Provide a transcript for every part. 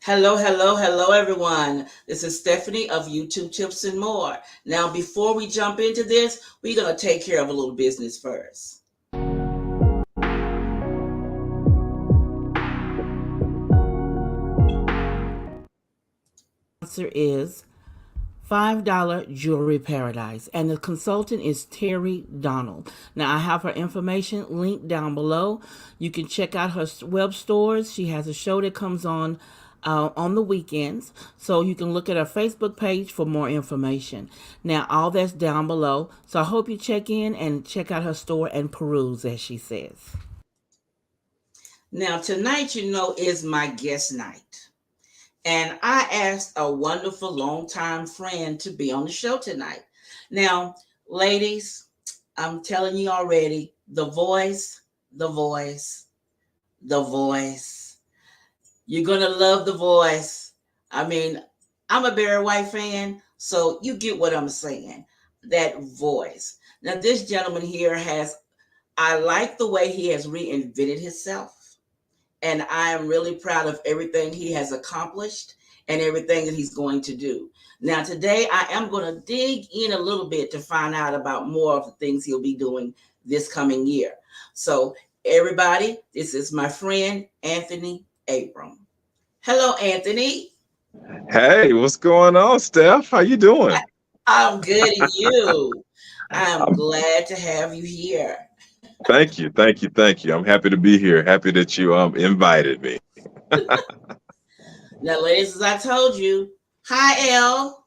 Hello, hello, hello, everyone. This is Stephanie of YouTube Tips and More. Now, before we jump into this, we're going to take care of a little business first. Answer is $5 Jewelry Paradise, and the consultant is Terry Donald. Now, I have her information linked down below. You can check out her web stores. She has a show that comes on the weekends, so you can look at her Facebook page for more information. Now, all that's down below. So I hope you check in and check out her store and peruse, as she says. Now, tonight, is my guest night. And I asked a wonderful longtime friend to be on the show tonight. Now, ladies, I'm telling you already, the voice, the voice, the voice. You're going to love the voice. I mean, I'm a Barry White fan, so you get what I'm saying. That voice. Now, this gentleman here I like the way he has reinvented himself. And I am really proud of everything he has accomplished and everything that he's going to do. Now, today I am going to dig in a little bit to find out about more of the things he'll be doing this coming year. So, everybody, this is my friend, Anthony Abram. Hello, Anthony. Hey, what's going on, Steph? How you doing? I'm good, and you? I'm glad to have you here. Thank you, thank you, thank you. I'm happy to be here. Happy that you invited me. Now, ladies, as I told you, hi, Elle.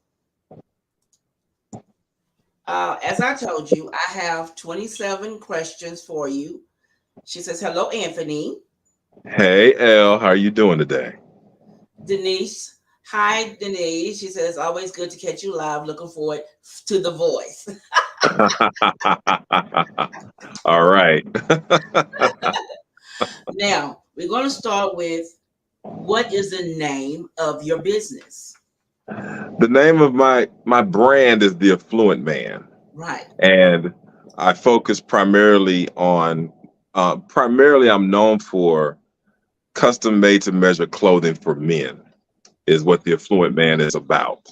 As I told you, I have 27 questions for you. She says, hello, Anthony. Hey, Elle, how are you doing today? Denise. Hi, Denise. She says, always good to catch you live. Looking forward to the voice. All right. Now, we're going to start with, what is the name of your business? The name of my brand is The Affluent Man. Right. And I focus primarily on, I'm known for custom made to measure clothing for men is what The Affluent Man is about.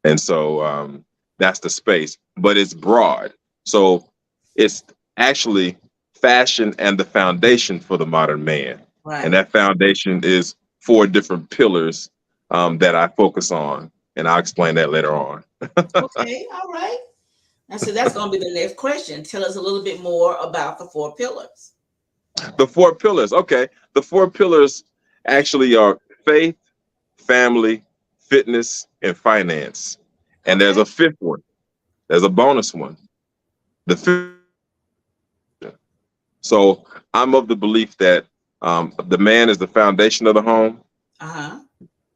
And so that's the space, but it's broad. So it's actually fashion and the foundation for the modern man. Right. And that foundation is 4 different pillars that I focus on. And I'll explain that later on. Okay. All right. And so that's going to be the next question. Tell us a little bit more about the 4 pillars. The 4 pillars. Okay. The 4 pillars actually are faith, family, fitness, and finance. And there's a 5th one. There's a bonus one. The 5th. So I'm of the belief that the man is the foundation of the home. Uh-huh.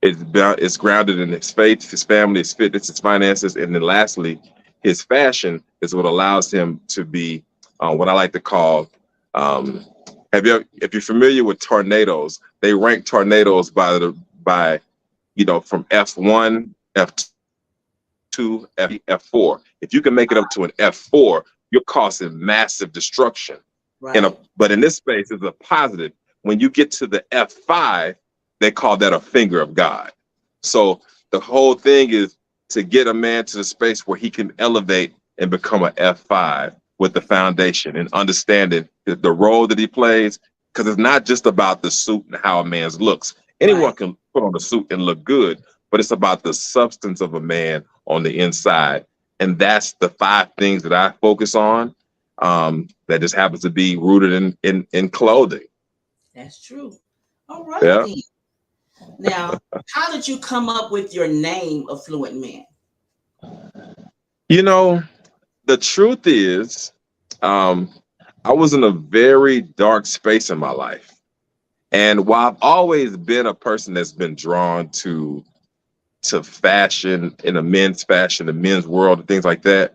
It's grounded in his faith, his family, his fitness, his finances, and then lastly, his fashion is what allows him to be what I like to call. If you're familiar with tornadoes, they rank tornadoes by from F1, F2, F4. If you can make it up to an F4, you're causing massive destruction. Right. But in this space, it's a positive. When you get to the F5, they call that a finger of God. So the whole thing is to get a man to the space where he can elevate and become an F5 with the foundation and understanding the role that he plays. Because it's not just about the suit and how a man's looks. Anyone can put on a suit and look good, but it's about the substance of a man on the inside. And that's the 5 things that I focus on that just happens to be rooted in clothing. That's true. All right. Yeah. Now, how did you come up with your name, Affluent Man? The truth is, I was in a very dark space in my life. And while I've always been a person that's been drawn to fashion in a men's fashion, the men's world, and things like that,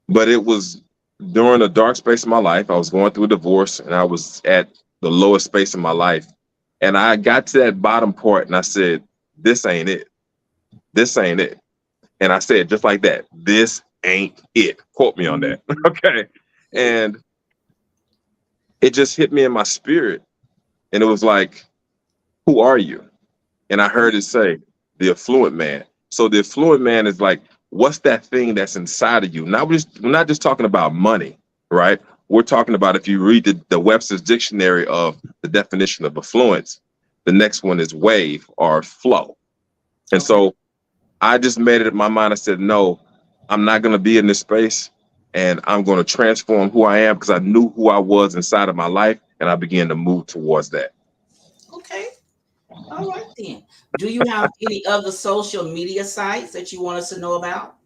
but it was during a dark space in my life. I was going through a divorce and I was at the lowest space in my life. And I got to that bottom part and I said, this ain't it. This ain't it. And I said, just like that, this ain't it. Quote me on that. Okay. And it just hit me in my spirit. And it was like, who are you? and I heard it say the affluent man. So the affluent man is like, what's that thing that's inside of you? We're not just talking about money, right? We're talking about, if you read the Webster's dictionary of the definition of affluence, the next one is wave or flow. And Okay. so I just made it in my mind. I said, no, I'm not going to be in this space, and I'm going to transform who I am, because I knew who I was inside of my life, and I began to move towards that. Okay. All right then. Do you have any other social media sites that you want us to know about?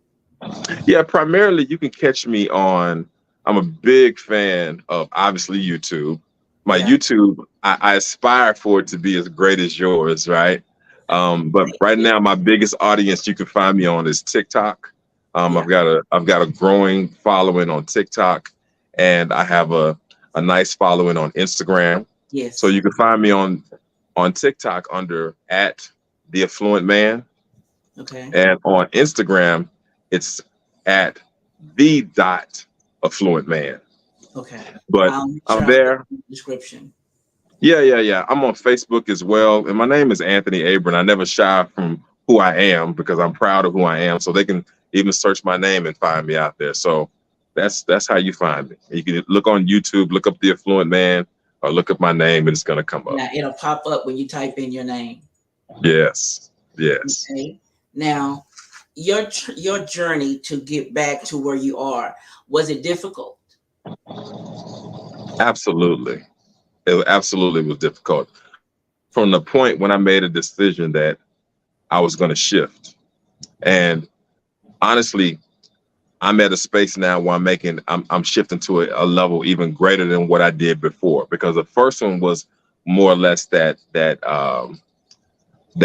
Yeah, primarily you can catch me on, I'm a big fan of obviously YouTube. My Yeah. YouTube, I aspire for it to be as great as yours, right? But Thank right you. now, my biggest audience you can find me on is TikTok. Yeah. I've got a growing following on TikTok, and I have a nice following on Instagram. So Yes. you can find me on TikTok under at the affluent man, Okay. and on Instagram, it's at the dot affluent man. Okay. But I'll make I'm sure I put there. it in the description. Yeah. I'm on Facebook as well. And my name is Anthony Abram. I never shy from who I am, because I'm proud of who I am. So they can even search my name and find me out there. So that's how you find me. You can look on YouTube, look up the affluent man, or look up my name, and it's gonna come up. Now it'll pop up when you type in your name. Yes. Yes. Okay. Now, your journey to get back to where you are, was it difficult? Absolutely. It absolutely was difficult. From the point when I made a decision that I was going to shift. And honestly, I'm at a space now where I'm shifting to a level even greater than what I did before, because the first one was more or less that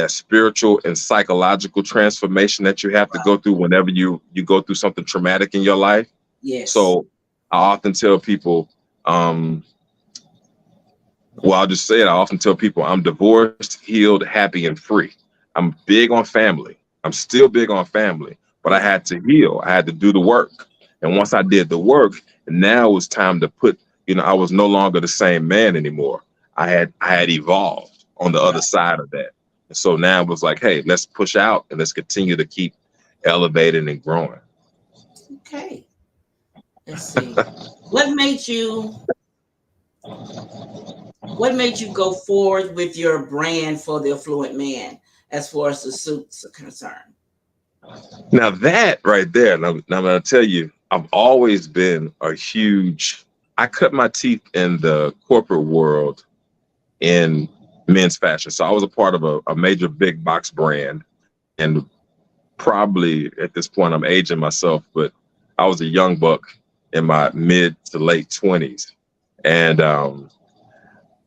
spiritual and psychological transformation that you have to go through whenever you go through something traumatic in your life. Yes. So I often tell people, well, I'll just say it. I often tell people I'm divorced, healed, happy, and free. I'm big on family. I'm still big on family, but I Yeah. had to heal. I had to do the work. And once I did the work, now it was time to put, I was no longer the same man anymore. I had evolved on the other Right. side of that. And so now it was like, hey, let's push out and let's continue to keep elevating and growing. Okay. Let's see. What made you what made you go forward with your brand for the affluent man as far as the suits are concerned? Now that right there, now I'm gonna tell you, I've always been a huge. I cut my teeth in the corporate world in men's fashion, so I was a part of a major big box brand, and probably at this point I'm aging myself, but I was a young buck in my mid to late 20s, and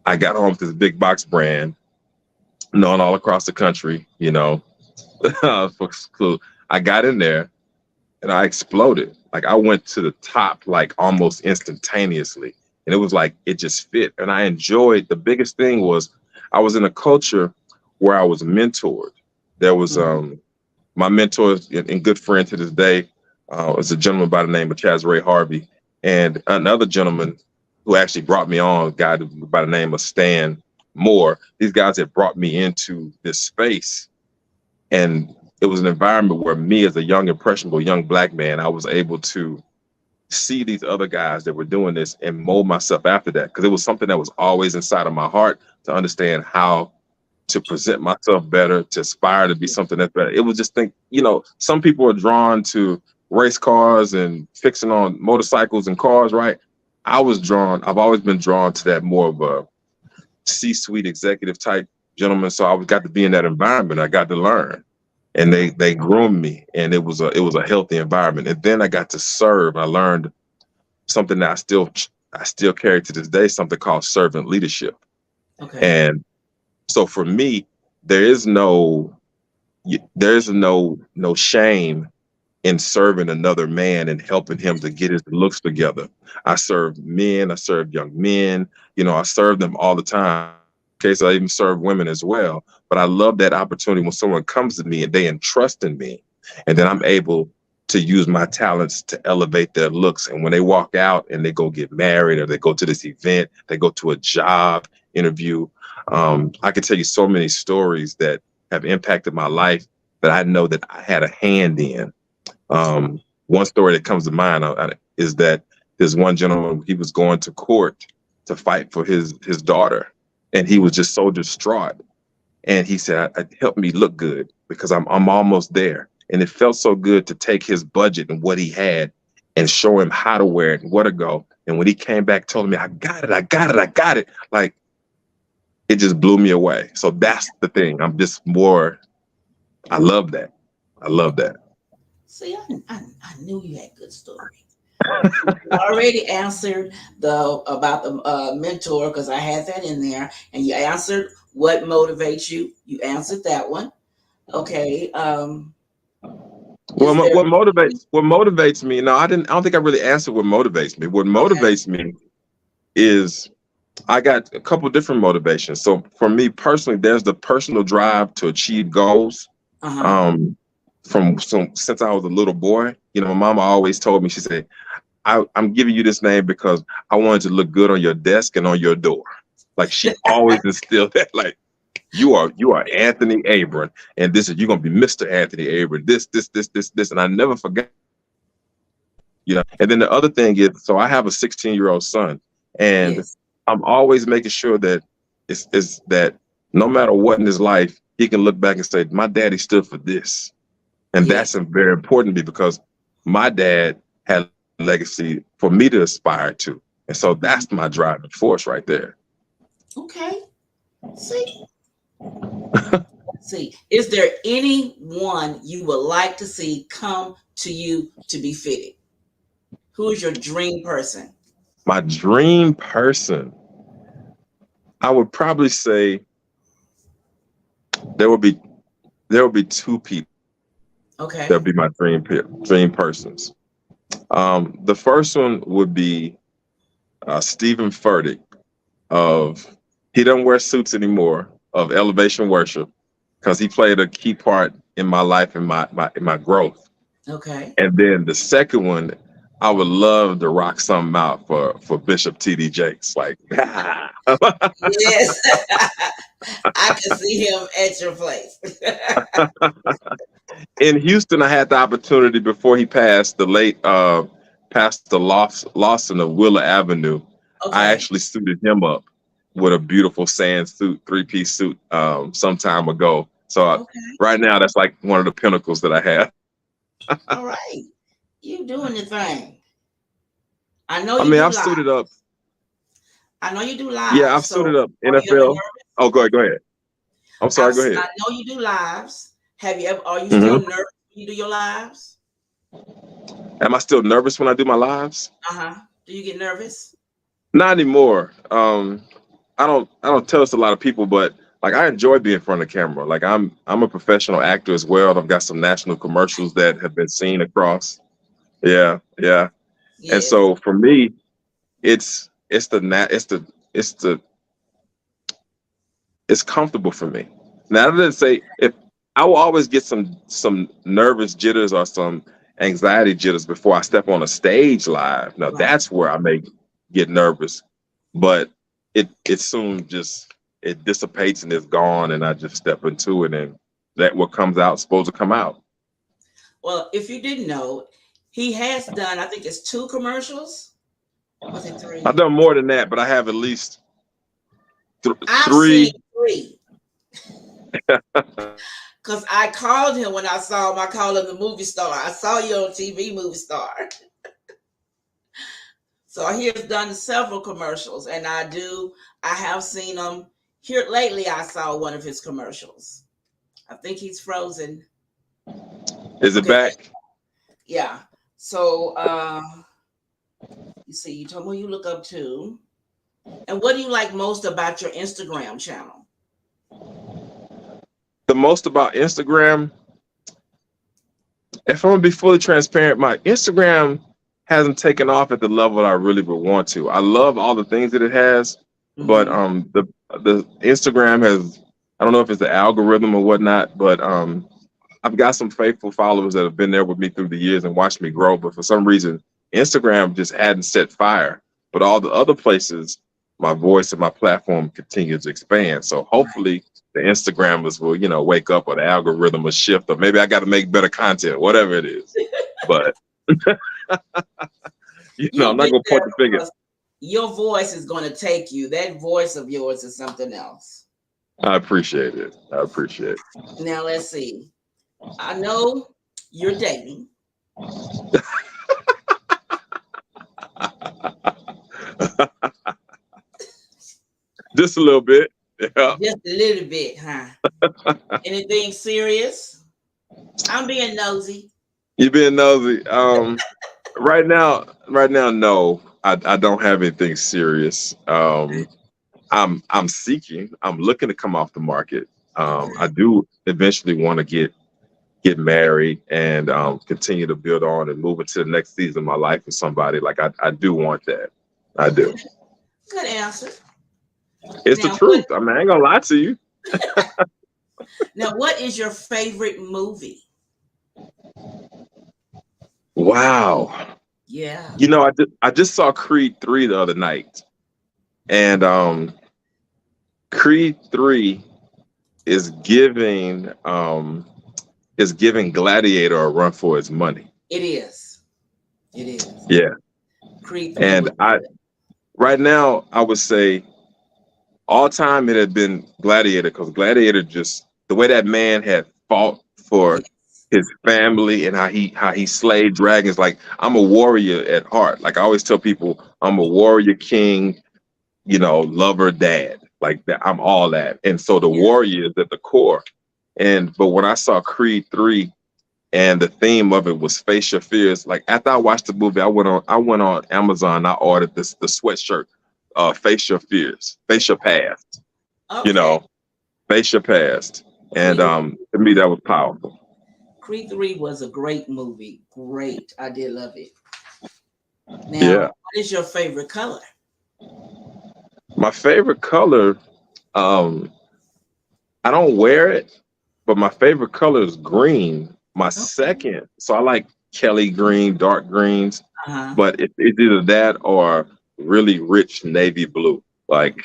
I got on with this big box brand, known all across the country. For school, I got in there and I exploded. Like I went to the top like almost instantaneously. And it was like it just fit. And I enjoyed, the biggest thing was I was in a culture where I was mentored. There was Mhm. my mentor and good friend to this day was a gentleman by the name of Chaz Ray Harvey, and another gentleman who actually brought me on, a guy by the name of Stan Moore. These guys had brought me into this space, and it was an environment where me, as a young, impressionable young black man, I was able to see these other guys that were doing this and mold myself after that. Because it was something that was always inside of my heart, to understand how to present myself better, to aspire to be something that's better. It was just some people are drawn to race cars and fixing on motorcycles and cars, right? I've always been drawn to that more of a C-suite executive type gentleman. So I got to be in that environment. I got to learn, and they groomed me, and it was a healthy environment. And then I got to serve. I learned something that I still carry to this day, something called servant leadership. Okay. And so for me, there is no shame in serving another man and helping him to get his looks together. I serve men, I serve young men, I serve them all the time. In case I even serve women as well. But I love that opportunity when someone comes to me and they entrust in me, and then I'm able to use my talents to elevate their looks. And when they walk out and they go get married, or they go to this event, they go to a job interview, I can tell you so many stories that have impacted my life that I know that I had a hand in. One story that comes to mind is that this one gentleman, he was going to court to fight for his daughter, and he was just so distraught. And he said, "Help me look good because I'm almost there." And it felt so good to take his budget and what he had and show him how to wear it and where to go. And when he came back, told me, "I got it, I got it, I got it," like it just blew me away. So that's the thing. I'm just more. I love that. I love that. See, I knew you had good story. You already answered the about the mentor because I had that in there, and you answered what motivates you. You answered that one. Okay. Well, Is there? what motivates me? No, I didn't. I don't think I really answered what motivates me. What Okay. motivates me is I got a couple different motivations. So for me personally, there's the personal drive to achieve goals. Uh huh. Um, since I was a little boy, my mama always told me. She said, I'm giving you this name because I wanted to look good on your desk and on your door." Like she always instilled that, like you are Anthony Abram, and you're gonna be Mr. Anthony Abram. This, and I never forgot. And then the other thing is, so I have a 16-year-old son, and Yes. I'm always making sure that it's that no matter what in his life, he can look back and say, "My daddy stood for this," and Yes. that's very important to me because my dad had a legacy for me to aspire to, and so that's my driving force right there. Okay. See. See. Is there anyone you would like to see come to you to be fitted? Who is your dream person? My dream person, I would probably say there would be two people that Okay. would be my dream persons. The first one would be Stephen Furtick of he doesn't wear suits anymore, of Elevation Worship, because he played a key part in my life and my growth. Okay. And then the second one, I would love to rock something out for Bishop T.D. Jakes. Like, Yes. I can see him at your place. in Houston, I had the opportunity before he passed, the late Pastor Lawson of Willa Avenue. I Okay. actually suited him up with a beautiful sand suit, 3-piece suit, some time ago. So Okay. right now, that's like one of the pinnacles that I have. All right. You doing the thing. I know I you mean, do I've live. suited up. I know you do Yeah, live. I've So suited up are you ever NFL. nervous? Oh, go ahead. I'm sorry. Go I ahead. know you do lives. Have you ever? Are you still Hmm. nervous when you do your lives? Am I still nervous when I do my lives? Uh huh. Do you get nervous? Not anymore. I don't tell this to a lot of people, but like I enjoy being in front of the camera. Like I'm a professional actor as well. I've got some national commercials that have been seen across. Yeah, yeah. And Yes. so for me, it's it's comfortable for me. Now, I didn't say if I will always get some nervous jitters or some anxiety jitters before I step on a stage live. Now Right. that's where I may get nervous, but it soon just it dissipates and it's gone, and I just step into it, and that what comes out is supposed to come out. Well, if you didn't know, he has done. I think it's two commercials. Was it I've three? done more than that, but I have at least I've seen three. three. Because I called him when I saw him. I called him the movie star. I saw you on TV, movie star. So he has done several commercials, and I have seen him here lately. I saw one of his commercials. I think he's frozen. Is it Okay, back? yeah. So you see, you told me who you look up to, and what do you like most about your Instagram channel? The most about Instagram, if I'm gonna be fully transparent, my Instagram hasn't taken off at the level I really would want to. I love all the things that it has, but Mm-hmm. the Instagram has, I don't know if it's the algorithm or whatnot, but I've got some faithful followers that have been there with me through the years and watched me grow. But for some reason, Instagram just hadn't set fire. But all the other places, my voice and my platform continues to expand. So Right. hopefully the Instagrammers will, wake up, or the algorithm will shift, or maybe I got to make better content, whatever it is. But You'll I'm not get gonna point there the finger. because your voice is going to take you. That voice of yours is something else. I appreciate it. I appreciate it. Now let's see. I know you're dating. Just a little bit. Yeah. Just a little bit, huh? Anything serious? I'm being nosy. You being nosy. Right now, no. I don't have anything serious. I'm seeking. I'm looking to come off the market. I do eventually want to get married and continue to build on and move into the next season of my life with somebody. Like I do want that. I do. Good answer. It's the Now, truth. I mean, I ain't gonna lie to you. what is your favorite movie? Wow. Yeah. I just saw Creed 3 the other night. And Creed 3 is giving Gladiator a run for his money. It is. It is. Yeah. Creed 3 And right now I would say all time it had been Gladiator, because Gladiator, just the way that man had fought for his family and how he slayed dragons. Like, I'm a warrior at heart. Like, I always tell people, I'm a warrior king, lover, dad. Like that, I'm all that. And so the warrior is at the core. But when I saw Creed 3 and the theme of it was Face Your Fears, like after I watched the movie, I went on Amazon, I ordered the sweatshirt, Face Your Fears, Face Your Past. Okay. Face Your Past. And to me that was powerful. Creed 3 was a great movie. Great. I did love it. Now, Yeah. what is your favorite color? My favorite color, I don't wear it, but my favorite color is green. My second, so I like Kelly green, dark greens, but it's either that or really rich navy blue. Like,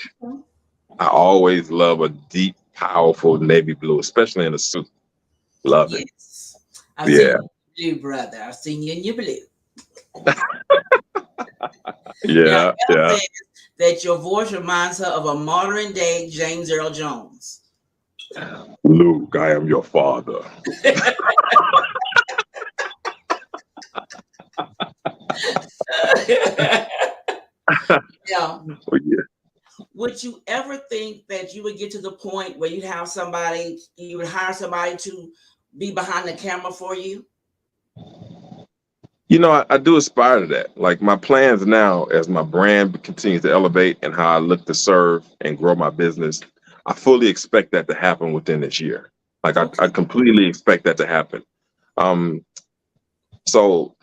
I always love a deep, powerful navy blue, especially in a suit. Love it. I've seen you blue, brother. I've seen you in your blue. Yeah. Now, says that your voice reminds her of a modern day James Earl Jones. Luke, I am your father. Now, would you ever think that you would get to the point where you would hire somebody to be behind the camera for you? I do aspire to that. Like, my plans now, as my brand continues to elevate and how I look to serve and grow my business, I fully expect that to happen within this year. Like, I completely expect that to happen. So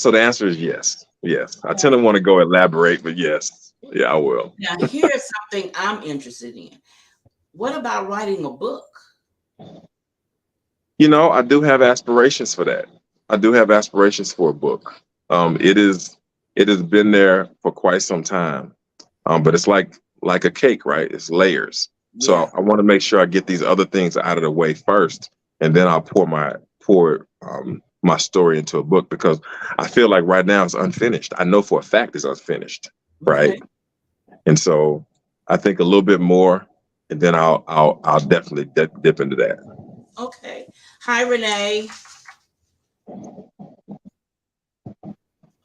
the answer is yes. Yes. I tend to want to go elaborate, but yes. Yeah, I will. Now, here's something I'm interested in. What about writing a book? I do have aspirations for that. I do have aspirations for a book. It has been there for quite some time. But it's like a cake, right? It's layers. Yeah. So I want to make sure I get these other things out of the way first, and then I'll pour my story into a book, because I feel like right now it's unfinished. I know for a fact it's unfinished, right? Okay. And so I think a little bit more, and then I'll definitely dip into that. Okay. Hi, Renee.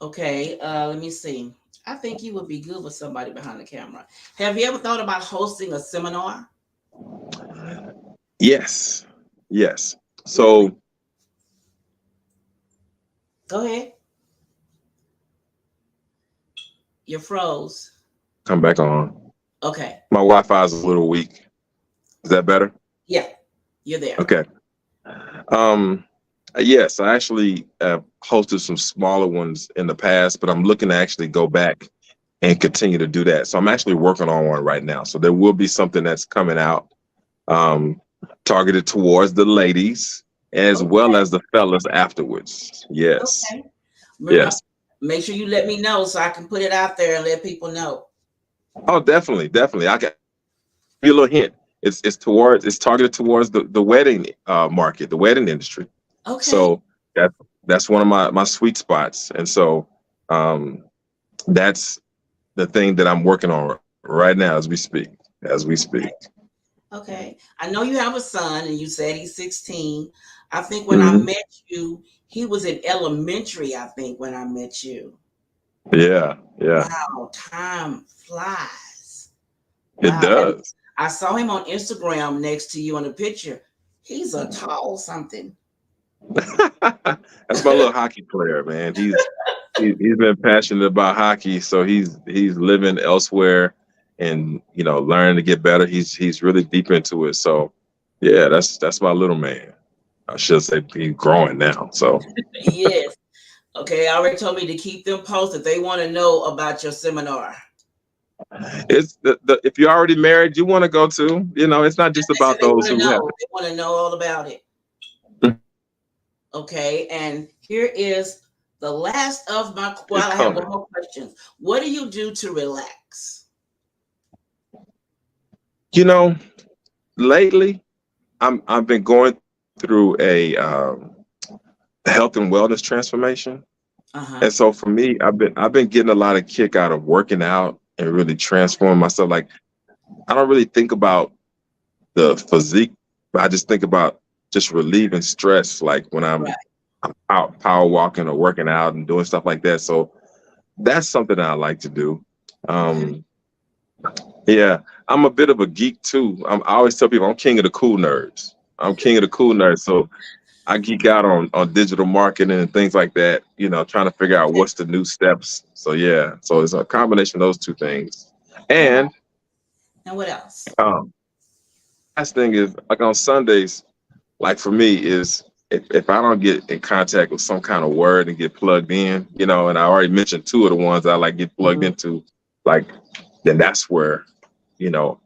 Okay, let me see. I think you would be good with somebody behind the camera. Have you ever thought about hosting a seminar? Yes. So go ahead. You're froze. Come back on. Okay. My Wi-Fi is a little weak. Is that better? Yeah, you're there. Okay. Yes, I actually hosted some smaller ones in the past, but I'm looking to actually go back and continue to do that. So I'm actually working on one right now. So there will be something that's coming out targeted towards the ladies as well as the fellas afterwards. Yes. Okay. Yes. Make sure you let me know so I can put it out there and let people know. Oh, definitely. I can give you a little hint. it's targeted towards the wedding market, the wedding industry. Okay. So that's one of my sweet spots. And so um, that's the thing that I'm working on right now as we speak. As we speak. Okay. I know you have a son and you said he's 16. I think when I Mhm. met you, he was in elementary, I think, when I met you. Yeah, yeah, Wow, time flies. it Wow. And does. I saw him on Instagram next to you in the picture. He's a tall something. That's my little hockey player, man. He's been passionate about hockey, so he's living elsewhere and learning to get better. He's really deep into it. So yeah, that's my little man. I should say he's growing now. So Yes. Okay. I already told me to keep them posted. They want to know about your seminar. it's the if you're already married, you want to go too. It's not just They said about they those want to who have. know. They want to know all about it. Okay, and here is the last of my. It's Well, I have coming. one more question. What do you do to relax? You know, lately I've been going through a health and wellness transformation. Uh huh. And so for me, I've been getting a lot of kick out of working out and really transforming myself. Like I don't really think about the physique, but I just think about just relieving stress, like when I'm Right. out power walking or working out and doing stuff like that. So that's something that I like to do. Okay. Um, yeah, I'm a bit of a geek too. I always tell people I'm king of the cool nerds. I'm king of the cool nerds. So I geek out on digital marketing and things like that, trying to figure out Okay. what's the new steps. So yeah, so it's a combination of those two things. All right. And And what else? um last thing is like on Sundays, like for me is if I don't get in contact with some kind of word and get plugged in, and I already mentioned two of the ones I like get plugged Mhm. into, like then that's where, you know,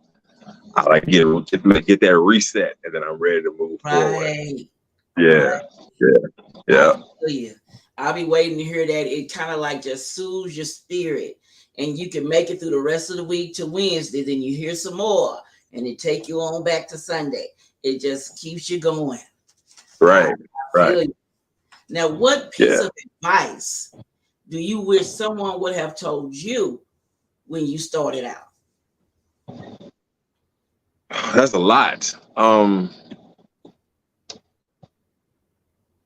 I like get that reset and then I'm ready to move forward. Right. Yeah, Right. yeah, I yeah. feel you. I'll be waiting to hear that. It kind of like just soothes your spirit, and you can make it through the rest of the week to Wednesday. Then you hear some more, and it take you on back to Sunday. It just keeps you going. I Right, right. feel you. Now, what piece Yeah. of advice do you wish someone would have told you when you started out? That's a lot.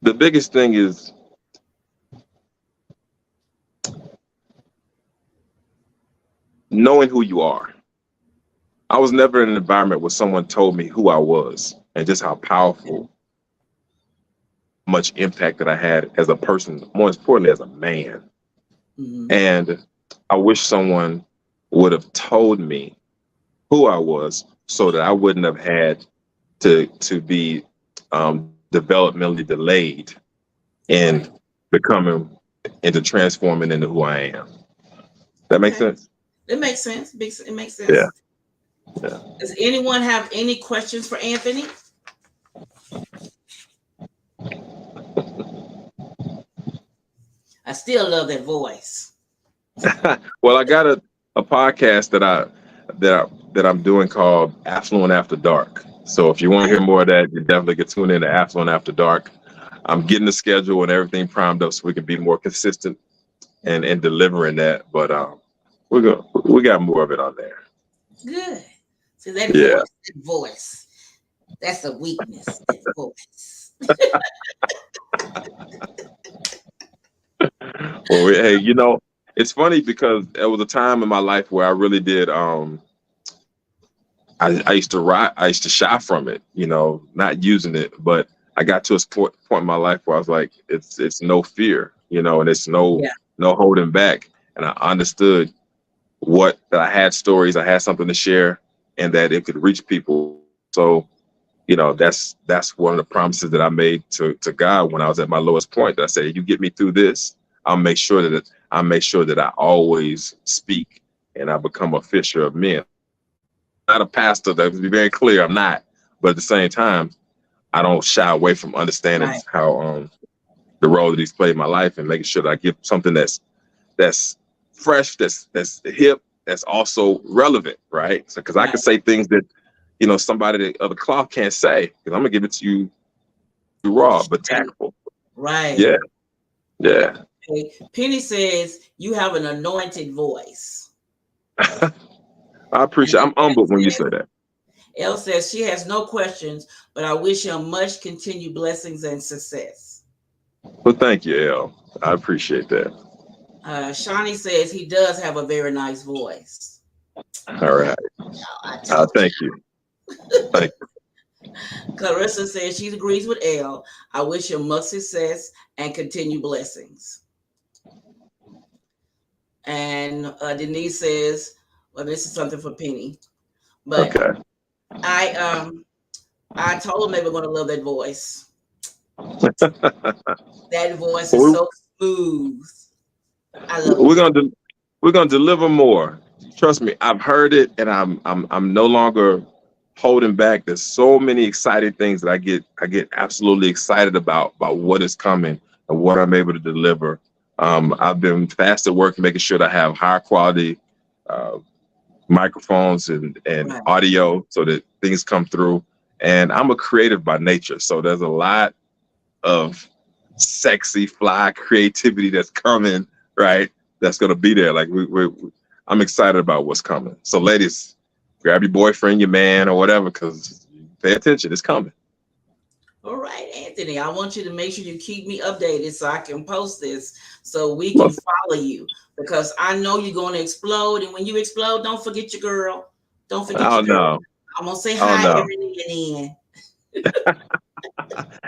The biggest thing is knowing who you are. I was never in an environment where someone told me who I was and just how powerful, much impact that I had as a person, more importantly as a man. Mm-hmm. And I wish someone would have told me who I was so that I wouldn't have had to be developmentally delayed Right. in becoming into transforming into who I am. That makes Okay. sense? It makes sense. It makes Yeah. sense. Yeah. Does anyone have any questions for Anthony? I still love that voice. Well, I got a podcast that I'm doing called Affluent After Dark. So if you want to hear more of that, you definitely can tune in to Affluent After Dark. I'm getting the schedule and everything primed up so we can be more consistent and delivering that. But we got more of it on there. Good. So that Yeah. voice, that voice, that's a weakness. That voice. Well, hey, it's funny because there was a time in my life where I really did. I used to I used to shy from it, not using it. But I got to a point in my life where I was like, it's no fear, and it's Yeah. no holding back. And I understood that I had stories, I had something to share, and that it could reach people. So, that's one of the promises that I made to God when I was at my lowest point. That I said, you get me through this, I'll make sure that I always speak and I become a fisher of men. Not a pastor, to be very clear, I'm not. But at the same time, I don't shy away from understanding Right. how the role that he's played in my life and making sure that I give something that's fresh, that's hip, that's also relevant, right? So because I Right. can say things that somebody that other cloth can't say, because I'm gonna give it to you raw but tactful. Right. Yeah, yeah. Okay. Penny says you have an anointed voice. I And appreciate. then I'm humbled when you say that. Elle says she has no questions, but I wish him much continued blessings and success. Well, thank you, El. I appreciate that. Shawnee says he does have a very nice voice. All right. I told Thank you. Thank you. Clarissa says she agrees with Elle. I wish him much success and continued blessings. And Denise says, well, this is something for Penny. But Okay. I told them they were going to love that voice. That voice is Well, so smooth. I love we're it. gonna deliver more. Trust me, I've heard it, and I'm no longer holding back. There's so many exciting things that I get absolutely excited about what is coming and what I'm able to deliver. I've been fast at work making sure that I have high quality uh, microphones and Right. audio so that things come through. And I'm a creative by nature, so there's a lot of sexy fly creativity that's coming, right? That's gonna be there. Like I'm excited about what's coming. So ladies, grab your boyfriend, your man, or whatever, because pay attention, it's coming. All right, Anthony, I want you to make sure you keep me updated so I can post this so we can Most, follow you, because I know you're going to explode. And when you explode, don't forget your girl. Don't forget oh your girl. no, I'm going to say oh hi no, every now and then.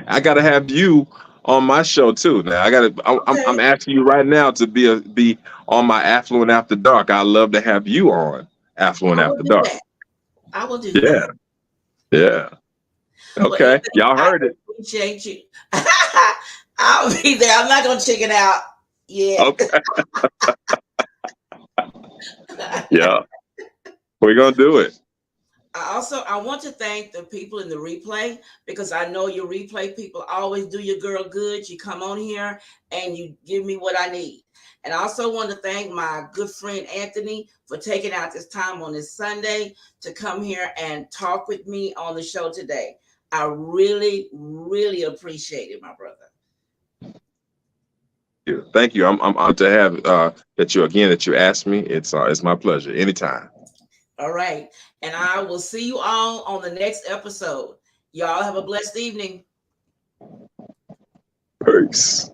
I gotta have you on my show too. Now Okay. I'm asking you right now to be on my Affluent After Dark. I love to have you on Affluent I will After do Dark. that. I will do Yeah, that. yeah. Well, Okay, Anthony, y'all I heard it. appreciate you. I'll be there. I'm not going to chicken out yet. Okay, yeah, we're gonna do it. I want to thank the people in the replay, because I know your replay people always do your girl good. You come on here and you give me what I need. And I also want to thank my good friend Anthony for taking out this time on this Sunday to come here and talk with me on the show today. I really, really appreciate it, my brother. Thank you. I'm honored to have that you asked me. It's my pleasure. Anytime. All right. And I will see you all on the next episode. Y'all have a blessed evening. Peace.